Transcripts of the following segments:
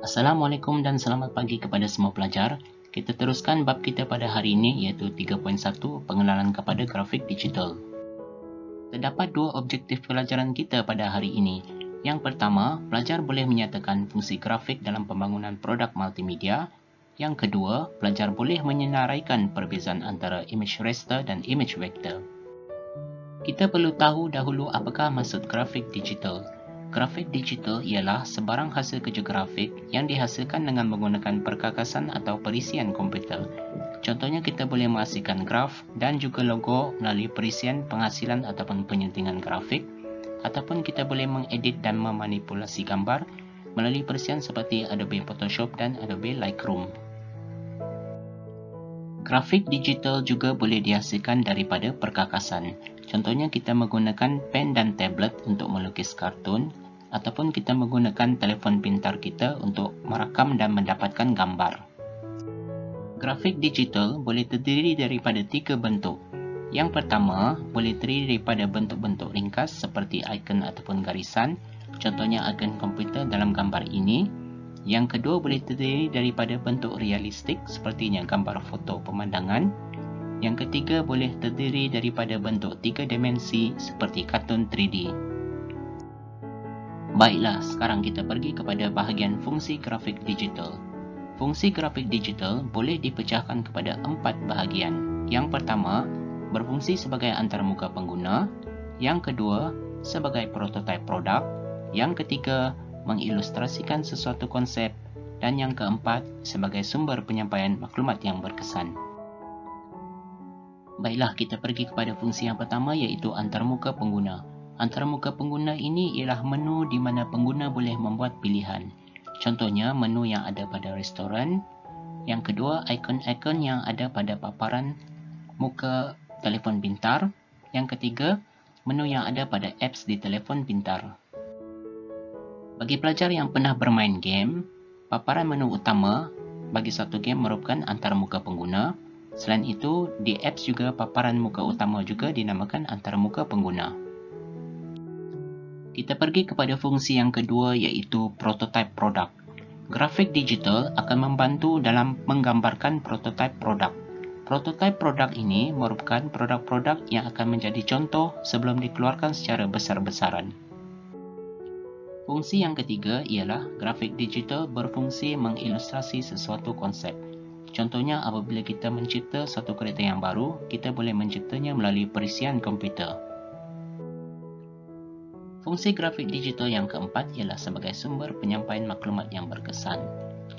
Assalamualaikum dan selamat pagi kepada semua pelajar. Kita teruskan bab kita pada hari ini iaitu 3.1 pengenalan kepada grafik digital. Terdapat dua objektif pelajaran kita pada hari ini. Yang pertama, pelajar boleh menyatakan fungsi grafik dalam pembangunan produk multimedia. Yang kedua, pelajar boleh menyenaraikan perbezaan antara image raster dan image vector. Kita perlu tahu dahulu apakah maksud grafik digital. Grafik digital ialah sebarang hasil kerja grafik yang dihasilkan dengan menggunakan perkakasan atau perisian komputer. Contohnya kita boleh menghasilkan graf dan juga logo melalui perisian penghasilan ataupun penyuntingan grafik, ataupun kita boleh mengedit dan memanipulasi gambar melalui perisian seperti Adobe Photoshop dan Adobe Lightroom. Grafik digital juga boleh dihasilkan daripada perkakasan. Contohnya kita menggunakan pen dan tablet untuk melukis kartun, ataupun kita menggunakan telefon pintar kita untuk merakam dan mendapatkan gambar. Grafik digital boleh terdiri daripada tiga bentuk. Yang pertama, boleh terdiri daripada bentuk-bentuk ringkas seperti ikon ataupun garisan, contohnya ikon komputer dalam gambar ini. Yang kedua, boleh terdiri daripada bentuk realistik sepertinya gambar foto pemandangan. Yang ketiga, boleh terdiri daripada bentuk tiga dimensi seperti kartun 3D. Baiklah, sekarang kita pergi kepada bahagian fungsi grafik digital. Fungsi grafik digital boleh dipecahkan kepada 4 bahagian. Yang pertama, berfungsi sebagai antarmuka pengguna. Yang kedua, sebagai prototipe produk. Yang ketiga, mengilustrasikan sesuatu konsep. Dan yang keempat, sebagai sumber penyampaian maklumat yang berkesan. Baiklah, kita pergi kepada fungsi yang pertama iaitu antarmuka pengguna. Antarmuka pengguna ini ialah menu di mana pengguna boleh membuat pilihan. Contohnya, menu yang ada pada restoran. Yang kedua, ikon-ikon yang ada pada paparan muka telefon pintar. Yang ketiga, menu yang ada pada apps di telefon pintar. Bagi pelajar yang pernah bermain game, paparan menu utama bagi satu game merupakan antarmuka pengguna. Selain itu, di apps juga paparan muka utama juga dinamakan antarmuka pengguna. Kita pergi kepada fungsi yang kedua iaitu prototipe produk. Grafik digital akan membantu dalam menggambarkan prototipe produk. Prototipe produk ini merupakan produk-produk yang akan menjadi contoh sebelum dikeluarkan secara besar-besaran. Fungsi yang ketiga ialah grafik digital berfungsi mengilustrasi sesuatu konsep. Contohnya, apabila kita mencipta satu kereta yang baru, kita boleh menciptanya melalui perisian komputer. Fungsi grafik digital yang keempat ialah sebagai sumber penyampaian maklumat yang berkesan.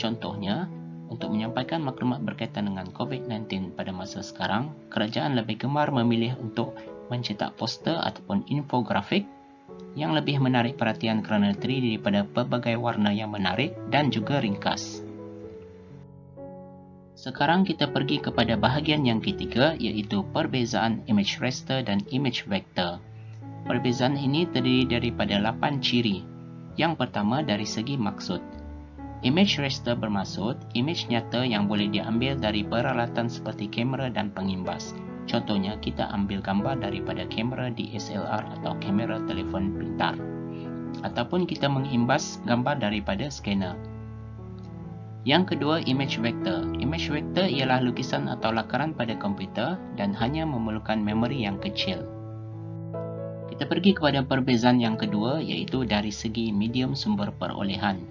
Contohnya, untuk menyampaikan maklumat berkaitan dengan COVID-19 pada masa sekarang, kerajaan lebih gemar memilih untuk mencetak poster ataupun infografik yang lebih menarik perhatian kerana terdiri daripada pelbagai warna yang menarik dan juga ringkas. Sekarang kita pergi kepada bahagian yang ketiga iaitu perbezaan image raster dan image vector. Perbezaan ini terdiri daripada 8 ciri. Yang pertama, dari segi maksud. Image raster bermaksud image nyata yang boleh diambil dari peralatan seperti kamera dan pengimbas. Contohnya, kita ambil gambar daripada kamera DSLR atau kamera telefon pintar. Ataupun kita mengimbas gambar daripada scanner. Yang kedua, image vector. Image vector ialah lukisan atau lakaran pada komputer dan hanya memerlukan memori yang kecil. Kita pergi kepada perbezaan yang kedua iaitu dari segi medium sumber perolehan.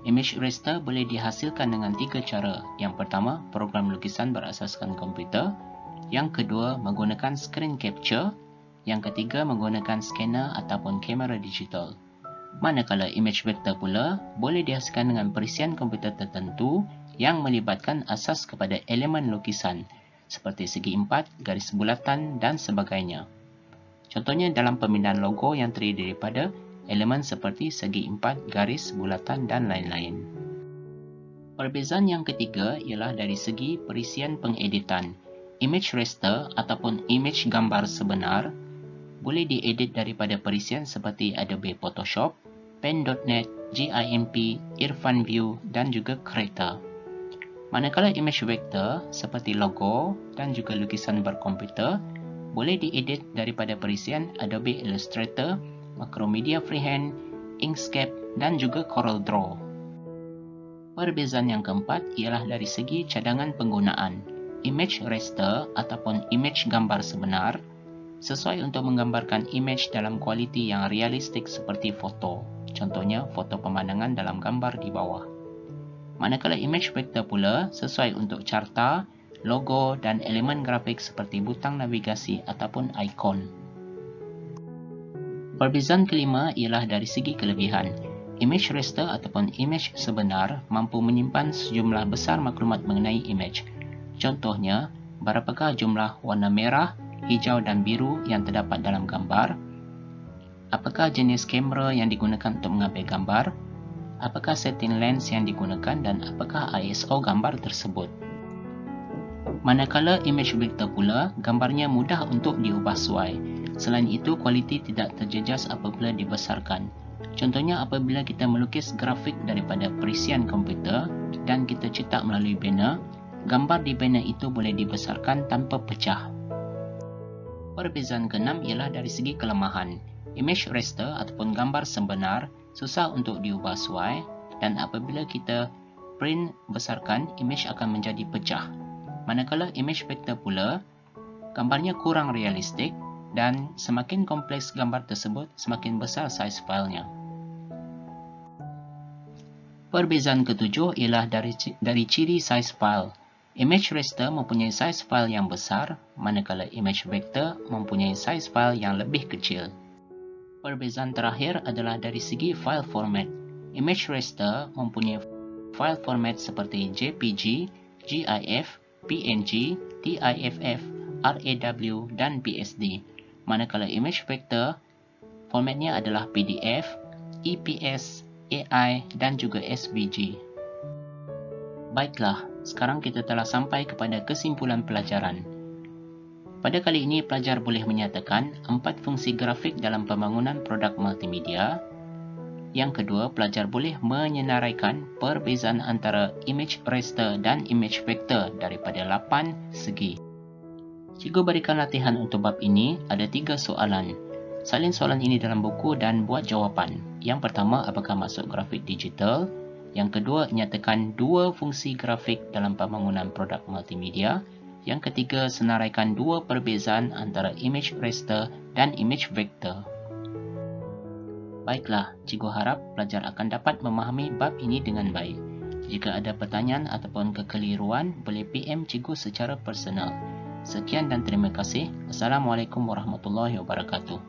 Image raster boleh dihasilkan dengan 3 cara. Yang pertama, program lukisan berasaskan komputer. Yang kedua, menggunakan screen capture. Yang ketiga, menggunakan scanner ataupun kamera digital. Manakala image vector pula boleh dihasilkan dengan perisian komputer tertentu yang melibatkan asas kepada elemen lukisan seperti segi empat, garis bulatan dan sebagainya. Contohnya dalam pemindahan logo yang terdiri daripada elemen seperti segi empat, garis, bulatan dan lain-lain. Perbezaan yang ketiga ialah dari segi perisian pengeditan. Image raster ataupun image gambar sebenar boleh diedit daripada perisian seperti Adobe Photoshop, Pen.net, GIMP, Irfan View dan juga Creator. Manakala image vector seperti logo dan juga lukisan berkomputer boleh diedit daripada perisian Adobe Illustrator, Macromedia Freehand, Inkscape dan juga CorelDRAW. Perbezaan yang keempat ialah dari segi cadangan penggunaan. Image raster ataupun image gambar sebenar sesuai untuk menggambarkan image dalam kualiti yang realistik seperti foto. Contohnya, foto pemandangan dalam gambar di bawah. Manakala image vector pula sesuai untuk carta, logo dan elemen grafik seperti butang navigasi ataupun ikon. Perbezaan kelima ialah dari segi kelebihan. Image raster ataupun image sebenar mampu menyimpan sejumlah besar maklumat mengenai image. Contohnya, berapakah jumlah warna merah, hijau dan biru yang terdapat dalam gambar? Apakah jenis kamera yang digunakan untuk mengambil gambar? Apakah setting lens yang digunakan dan apakah ISO gambar tersebut? Manakala image vector pula, gambarnya mudah untuk diubah suai. Selain itu, kualiti tidak terjejas apabila dibesarkan. Contohnya, apabila kita melukis grafik daripada perisian komputer dan kita cetak melalui banner, gambar di banner itu boleh dibesarkan tanpa pecah. Perbezaan keenam ialah dari segi kelemahan. Image raster ataupun gambar sebenar susah untuk diubah suai dan apabila kita print besarkan, image akan menjadi pecah. Manakala image vector pula, gambarnya kurang realistik dan semakin kompleks gambar tersebut, semakin besar saiz filenya. Perbezaan ketujuh ialah dari ciri saiz file. Image raster mempunyai saiz file yang besar, manakala image vector mempunyai saiz file yang lebih kecil. Perbezaan terakhir adalah dari segi file format. Image raster mempunyai file format seperti JPG, GIF, PNG, TIFF, RAW dan PSD. Manakala image vector, formatnya adalah PDF, EPS, AI dan juga SVG. Baiklah, sekarang kita telah sampai kepada kesimpulan pelajaran. Pada kali ini, pelajar boleh menyatakan 4 fungsi grafik dalam pembangunan produk multimedia. Yang kedua, pelajar boleh menyenaraikan perbezaan antara image raster dan image vector daripada 8 segi. Cikgu berikan latihan untuk bab ini, ada 3 soalan. Salin soalan ini dalam buku dan buat jawapan. Yang pertama, apakah maksud grafik digital? Yang kedua, nyatakan 2 fungsi grafik dalam pembangunan produk multimedia. Yang ketiga, senaraikan 2 perbezaan antara image raster dan image vector. Baiklah, cikgu harap pelajar akan dapat memahami bab ini dengan baik. Jika ada pertanyaan ataupun kekeliruan, boleh PM cikgu secara personal. Sekian dan terima kasih. Assalamualaikum warahmatullahi wabarakatuh.